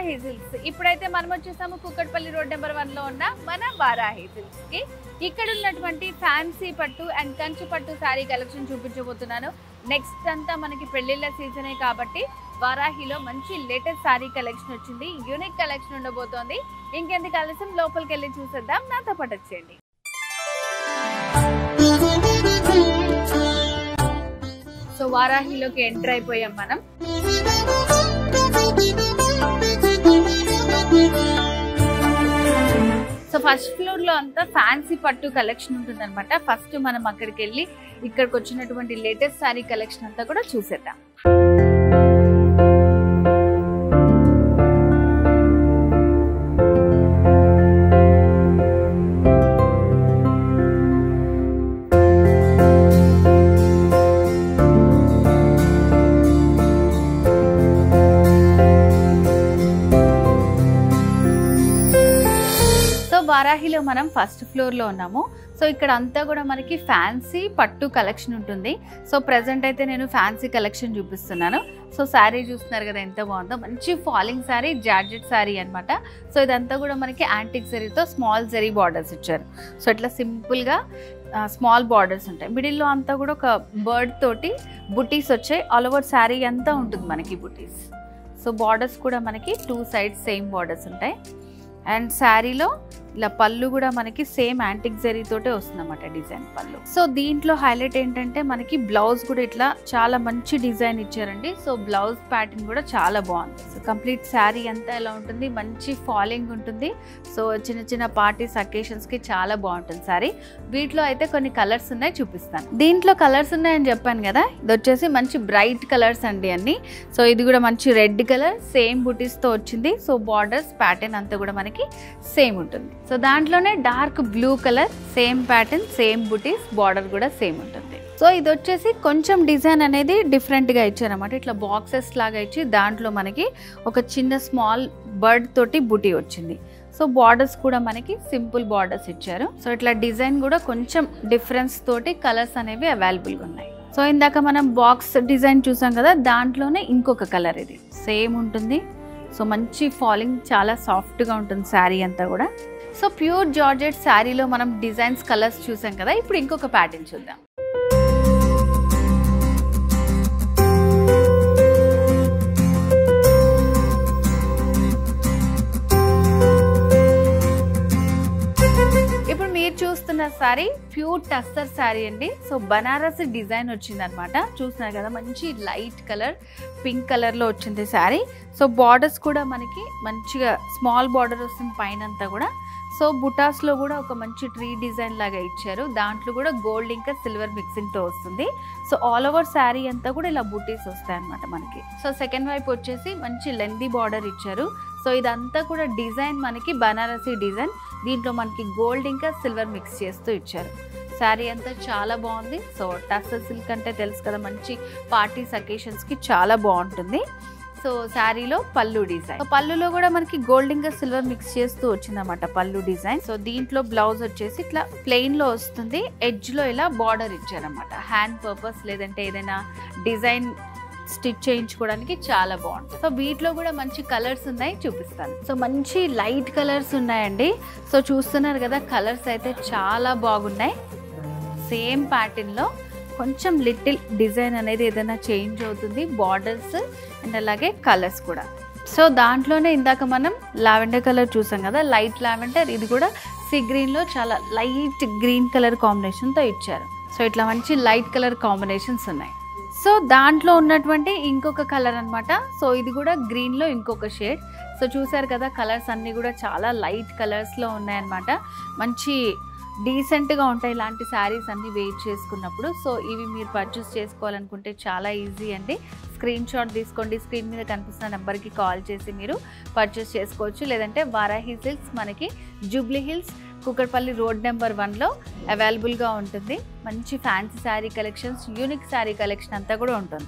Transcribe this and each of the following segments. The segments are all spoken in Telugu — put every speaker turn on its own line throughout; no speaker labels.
వారాహి సిల్క్స్. ఇప్పుడైతే మనం వచ్చేసాము కుక్కట్పల్లి రోడ్ నెంబర్ 1 లో ఉన్న మన వారాహి సిల్క్స్ కి. ఇక్కడ ఉన్నటువంటి ఫ్యాన్సీ పట్టు అండ్ కంచి పట్టు శారీ కలెక్షన్ చూపించబోతున్నాను. నెక్స్ట్ అంతా మనకి పెళ్లిళ్ళ సీజనే కాబట్టి వారాహిలో మంచి లేటెస్ట్ శారీ కలెక్షన్ వచ్చింది. యూనిక్ కలెక్షన్ ఉండబోతోంది. ఇంకెందుకు ఆలస్యం, లోపలికి వెళ్ళి చూసేద్దాం. నాతో పాటు వచ్చేయండి. సో వారాహిలోకి ఎంటర్ అయిపోయాం మనం. సో ఫస్ట్ ఫ్లోర్ లో అంతా ఫ్యాన్సీ పట్టు కలెక్షన్ ఉంటుంది అనమాట. ఫస్ట్ మనం అక్కడికి వెళ్ళి ఇక్కడికి వచ్చినటువంటి లేటెస్ట్ శారీ కలెక్షన్ అంతా కూడా చూసేద్దాం. వారాహిలో మనం ఫస్ట్ ఫ్లోర్ లో ఉన్నాము. సో ఇక్కడ అంతా కూడా మనకి ఫ్యాన్సీ పట్టు కలెక్షన్ ఉంటుంది. సో ప్రెసెంట్ అయితే నేను ఫ్యాన్సీ కలెక్షన్ చూపిస్తున్నాను. సో శారీ చూస్తున్నారు కదా ఎంత బాగుందో, మంచి ఫాలింగ్ శారీ, జార్జెట్ శారీ అనమాట. సో ఇదంతా కూడా మనకి యాంటిక్ జరీతో స్మాల్ జరీ బార్డర్స్ ఇచ్చారు. సో ఇట్లా సింపుల్ గా స్మాల్ బార్డర్స్ ఉంటాయి. మిడిల్లో అంతా కూడా ఒక బర్డ్ తోటి బుటీస్ వచ్చాయి. ఆల్ ఓవర్ శారీ అంతా ఉంటుంది మనకి బుటీస్. సో బార్డర్స్ కూడా మనకి 2 సైడ్స్ సేమ్ బార్డర్స్ ఉంటాయి. అండ్ శారీలో ఇలా పళ్ళు కూడా మనకి సేమ్ యాంటిక్ జరీ తోటే వస్తుంది అన్నమాట డిజైన్ పళ్ళు. సో దీంట్లో హైలైట్ ఏంటంటే మనకి బ్లౌజ్ కూడా ఇట్లా చాలా మంచి డిజైన్ ఇచ్చారండి. సో బ్లౌజ్ ప్యాటర్న్ కూడా చాలా బాగుంది. సో కంప్లీట్ శారీ అంతా ఎలా ఉంటుంది, మంచి ఫాలింగ్ ఉంటుంది. సో చిన్న చిన్న పార్టీస్ అకేషన్స్ కి చాలా బాగుంటుంది శారీ. వీటిలో అయితే కొన్ని కలర్స్ ఉన్నాయి, చూపిస్తాను. దీంట్లో కలర్స్ ఉన్నాయని చెప్పాను కదా, ఇది వచ్చేసి మంచి బ్రైట్ కలర్స్ అండి అన్ని. సో ఇది కూడా మంచి రెడ్ కలర్, సేమ్ బుటీస్ తో వచ్చింది. సో బార్డర్స్ ప్యాటర్న్ అంతా కూడా మనకి సేమ్ ఉంటుంది. సో దాంట్లోనే dark blue colour, same pattern, same బుటీస్, బార్డర్ కూడా సేమ్ ఉంటుంది. సో ఇది వచ్చేసి కొంచెం డిజైన్ అనేది డిఫరెంట్ గా ఇచ్చారన్నమాట. ఇట్లా బాక్సెస్ లాగా ఇచ్చి దాంట్లో మనకి ఒక చిన్న స్మాల్ బర్డ్ తోటి బుటీ వచ్చింది. సో బార్డర్స్ కూడా మనకి సింపుల్ బార్డర్స్ ఇచ్చారు. సో ఇట్లా డిజైన్ కూడా కొంచెం డిఫరెన్స్ తోటి కలర్స్ అనేవి అవైలబుల్ గా ఉన్నాయి. సో ఇందాక మనం బాక్స్ డిజైన్ చూసాం కదా, దాంట్లోనే ఇంకొక కలర్ ఇది సేమ్ ఉంటుంది. సో మంచి ఫాలింగ్, చాలా సాఫ్ట్ గా ఉంటుంది శారీ అంతా కూడా. సో ప్యూర్ జార్జెట్ శారీలో మనం డిజైన్స్, కలర్స్ చూసాం కదా, ఇప్పుడు ఇంకొక ప్యాటర్న్ చూద్దాం. ఇప్పుడు మీరు చూస్తున్న శారీ ప్యూర్ టస్సర్ శారీ అండి. సో బనారస్ డిజైన్ వచ్చింది అనమాట. చూస్తున్నారు కదా, మంచి లైట్ కలర్, పింక్ కలర్ లో వచ్చింది శారీ. సో బార్డర్స్ కూడా మనకి మంచిగా స్మాల్ బార్డర్ వస్తుంది పైన అంతా కూడా. సో బుటాస్ లో కూడా ఒక మంచి ట్రీ డిజైన్ లాగా ఇచ్చారు. దాంట్లో కూడా గోల్డ్ ఇంకా సిల్వర్ మిక్సింగ్ తో వస్తుంది. సో ఆల్ ఓవర్ శారీ అంతా కూడా ఇలా బుటీస్ వస్తాయి అనమాట మనకి. సో సెకండ్ వైపు వచ్చేసి మంచి లెందీ బార్డర్ ఇచ్చారు. సో ఇదంతా కూడా డిజైన్ మనకి బనారసీ డిజైన్. దీంట్లో మనకి గోల్డ్ ఇంకా సిల్వర్ మిక్స్ చేస్తూ ఇచ్చారు. శారీ అంతా చాలా బాగుంది. సో టస్సర్ సిల్క్ అంటే తెలుసు కదా, మంచి పార్టీస్ అకేషన్స్ కి చాలా బాగుంటుంది. సో శారీలో పళ్ళు డిజైన్, పళ్ళులో కూడా మనకి గోల్డ్ ఇంకా సిల్వర్ మిక్స్ చేస్తూ వచ్చిందన్నమాట పళ్ళు డిజైన్. సో దీంట్లో బ్లౌజ్ వచ్చేసి ఇట్లా ప్లెయిన్ లో వస్తుంది. ఎడ్జ్ లో ఇలా బార్డర్ ఇచ్చారన్నమాట. హ్యాండ్ పర్పస్ లేదంటే ఏదైనా డిజైన్ స్టిచ్ చేయించుకోవడానికి చాలా బాగుంటుంది. సో వీటిలో కూడా మంచి కలర్స్ ఉన్నాయి, చూపిస్తాను. సో మంచి లైట్ కలర్స్ ఉన్నాయండి. సో చూస్తున్నారు కదా, కలర్స్ అయితే చాలా బాగున్నాయి. సేమ్ ప్యాటర్న్ లో కొంచెం లిటిల్ డిజైన్ అనేది ఏదైనా చేంజ్ అవుతుంది, బార్డర్స్ అండ్ అలాగే కలర్స్ కూడా. సో దాంట్లోనే ఇందాక మనం లావెండర్ కలర్ చూసాం కదా, లైట్ లావెండర్. ఇది కూడా సీ గ్రీన్ లో చాలా లైట్ గ్రీన్ కలర్ కాంబినేషన్ తో ఇచ్చారు. సో ఇట్లా మంచి లైట్ కలర్ కాంబినేషన్స్ ఉన్నాయి. సో దాంట్లో ఉన్నటువంటి ఇంకొక కలర్ అనమాట. సో ఇది కూడా గ్రీన్ లో ఇంకొక షేడ్. సో చూసారు కదా, కలర్స్ అన్ని కూడా చాలా లైట్ కలర్స్ లో ఉన్నాయన్నమాట. మంచి డీసెంట్ గా ఉంటాయి ఇలాంటి శారీస్ అన్ని వెయిట్ చేసుకున్నప్పుడు. సో ఇవి మీరు పర్చేస్ చేసుకోవాలనుకుంటే చాలా ఈజీ అండి. స్క్రీన్ షాట్ తీసుకోండి, స్క్రీన్ మీద కనిపిస్తున్న నెంబర్కి కాల్ చేసి మీరు పర్చేస్ చేసుకోవచ్చు. లేదంటే వారాహి సిల్క్స్ మనకి జూబ్లీ హిల్స్ కుక్కట్పల్లి రోడ్ నెంబర్ 1లో అవైలబుల్గా ఉంటుంది. మంచి fancy sari collections, unique sari collection అంతా కూడా ఉంటుంది.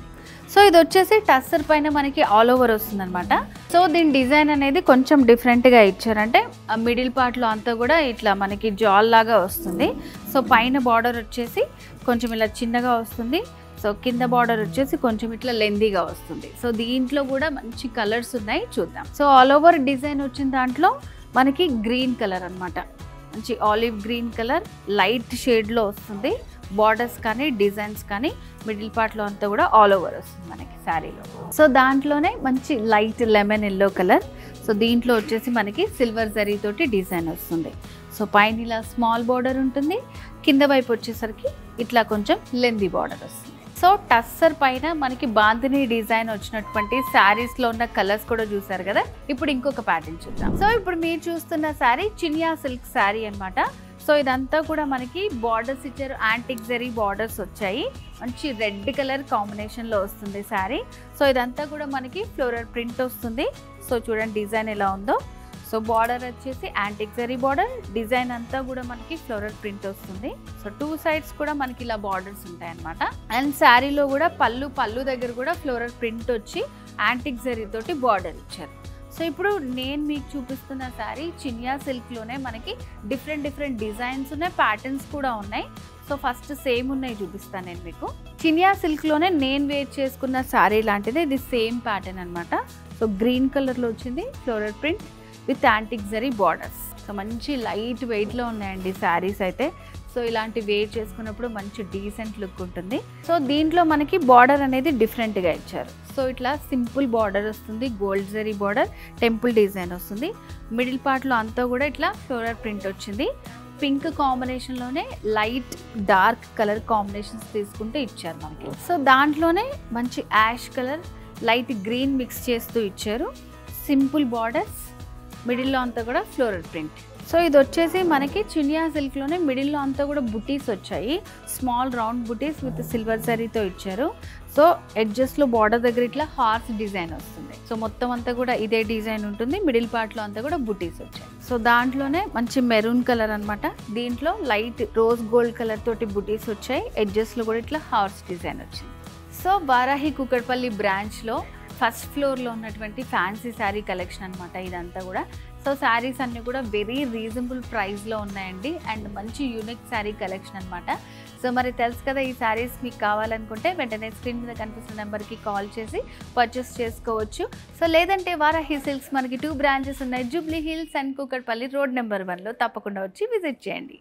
సో ఇది వచ్చేసి టస్సర్ పైన మనకి ఆల్ ఓవర్ వస్తుంది అనమాట. సో దీని డిజైన్ అనేది కొంచెం డిఫరెంట్గా ఇచ్చారంటే మిడిల్ పార్ట్లో అంతా కూడా ఇట్లా మనకి జాల్ లాగా వస్తుంది. సో పైన బార్డర్ వచ్చేసి కొంచెం ఇలా చిన్నగా వస్తుంది. సో కింద బార్డర్ వచ్చేసి కొంచెం ఇట్లా లెందీగా వస్తుంది. సో దీంట్లో కూడా మంచి కలర్స్ ఉన్నాయి, చూద్దాం. సో ఆల్ ఓవర్ డిజైన్ వచ్చిన దాంట్లో మనకి గ్రీన్ కలర్ అనమాట, మంచి ఆలివ్ గ్రీన్ కలర్ లైట్ షేడ్లో వస్తుంది. బార్డర్స్ కానీ డిజైన్స్ కానీ మిడిల్ పార్ట్లో అంతా కూడా ఆల్ ఓవర్ వస్తుంది మనకి శారీలో. సో దాంట్లోనే మంచి light lemon yellow colour. So దీంట్లో వచ్చేసి మనకి సిల్వర్ జరీ తోటి డిజైన్ వస్తుంది. సో పైన ఇలా స్మాల్ బార్డర్ ఉంటుంది, కింద వైపు వచ్చేసరికి ఇట్లా కొంచెం లెందీ బార్డర్ వస్తుంది. సో టస్సర్ పైన మనకి బాందిని డిజైన్ వచ్చినటువంటి శారీస్లో ఉన్న కలర్స్ కూడా చూసారు కదా. ఇప్పుడు ఇంకొక ప్యాటర్న్ చూద్దాం. సో ఇప్పుడు మీరు చూస్తున్న శారీ చినియా సిల్క్ శారీ అనమాట. సో ఇదంతా కూడా మనకి బార్డర్స్ ఇచ్చారు, యాంటిక్ జరీ బార్డర్స్ వచ్చాయి, మంచి రెడ్ కలర్ కాంబినేషన్లో వస్తుంది శారీ. సో ఇదంతా కూడా మనకి ఫ్లోరల్ ప్రింట్ వస్తుంది. సో చూడండి డిజైన్ ఎలా ఉందో. సో బార్డర్ వచ్చేసి యాంటిక్ జరీ బార్డర్, డిజైన్ అంతా కూడా మనకి ఫ్లోరల్ ప్రింట్ వస్తుంది. సో 2 సైడ్స్ కూడా మనకి ఇలా బార్డర్స్ ఉంటాయి అనమాట. అండ్ శారీలో కూడా పళ్ళు దగ్గర కూడా ఫ్లోరల్ ప్రింట్ వచ్చి యాంటిక్ జరీ తోటి బార్డర్ ఇచ్చారు. సో ఇప్పుడు నేను మీకు చూపిస్తున్న శారీ చినియా సిల్క్లోనే మనకి డిఫరెంట్ డిజైన్స్ ఉన్నాయి, ప్యాటర్న్స్ కూడా ఉన్నాయి. సో ఫస్ట్ సేమ్ ఉన్నాయి చూపిస్తాను నేను మీకు. చినియా సిల్క్లోనే నేను వేర్ చేసుకున్న శారీ లాంటిది, ఇది సేమ్ ప్యాటర్న్ అనమాట. సో గ్రీన్ కలర్లో వచ్చింది floral print with antique zari borders. So మంచి లైట్ వెయిట్లో ఉన్నాయండి శారీస్ అయితే. సో ఇలాంటి వేర్ చేసుకున్నప్పుడు మంచి డీసెంట్ లుక్ ఉంటుంది. సో దీంట్లో మనకి బార్డర్ అనేది డిఫరెంట్గా ఇచ్చారు. సో ఇట్లా సింపుల్ బార్డర్ వస్తుంది, gold zari border, temple design వస్తుంది. మిడిల్ పార్ట్లో అంతా కూడా ఇట్లా ఫ్లోరల్ ప్రింట్ వచ్చింది. పింక్ కాంబినేషన్లోనే లైట్ డార్క్ కలర్ కాంబినేషన్స్ తీసుకుంటూ ఇచ్చారు మనకి. సో దాంట్లోనే మంచి ash colour light green mix చేస్తూ ఇచ్చారు. సింపుల్ బార్డర్స్, మిడిల్లో అంతా కూడా ఫ్లోరల్ ప్రింట్. సో ఇది వచ్చేసి మనకి చినియా సిల్క్లోనే మిడిల్లో అంతా కూడా బుటీస్ వచ్చాయి, small round buttis with silver జరీతో ఇచ్చారు. సో ఎడ్జస్ట్లో బార్డర్ దగ్గర ఇట్లా హార్స్ డిజైన్ వస్తుంది. సో మొత్తం అంతా కూడా ఇదే డిజైన్ ఉంటుంది, మిడిల్ పార్ట్లో అంతా కూడా బుటీస్ వచ్చాయి. సో దాంట్లోనే మంచి మెరూన్ కలర్ అనమాట, దీంట్లో లైట్ రోజ్ గోల్డ్ కలర్ తోటి బుటీస్ వచ్చాయి, ఎడ్జస్ట్లో కూడా ఇట్లా హార్స్ డిజైన్ వచ్చింది. సో వారాహి కూకట్పల్లి బ్రాంచ్లో ఫస్ట్ ఫ్లోర్లో ఉన్నటువంటి ఫ్యాన్సీ శారీ కలెక్షన్ అనమాట ఇదంతా కూడా. సో శారీస్ అన్నీ కూడా వెరీ రీజనబుల్ ప్రైస్లో ఉన్నాయండి, అండ్ మంచి యూనిక్ శారీ కలెక్షన్ అనమాట. సో మరి తెలుసు కదా, ఈ శారీస్ మీకు కావాలనుకుంటే వెంటనే స్క్రీన్ మీద కనిపిస్తున్న నెంబర్కి కాల్ చేసి పర్చేస్ చేసుకోవచ్చు. సో లేదంటే వారాహి సిల్క్స్ మనకి 2 బ్రాంచెస్ ఉన్నాయి, Jubilee Hills and Kukatpally road number 1లో. తప్పకుండా వచ్చి విజిట్ చేయండి.